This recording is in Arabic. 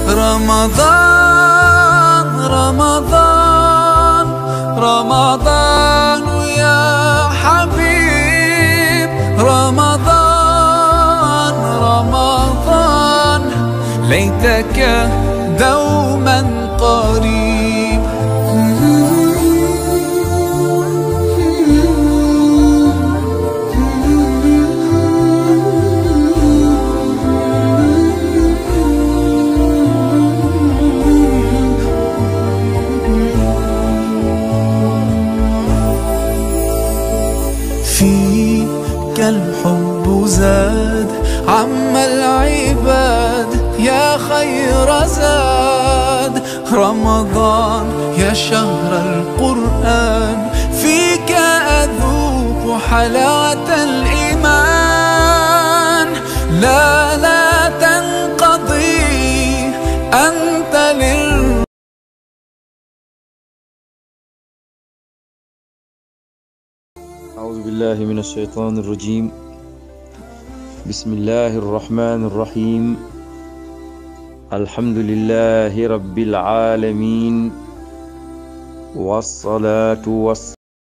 رمضان رمضان رمضان يا حبيب، رمضان رمضان ليتك دوما قريب. فيك الحب زاد عم العباد يا خير زاد، رمضان يا شهر القرآن فيك أذوق حلاوة الإيمان. لا تنقضي أنت أعوذ بالله من الشيطان الرجيم. بسم الله الرحمن الرحيم. الحمد لله رب العالمين، والصلاة والسلام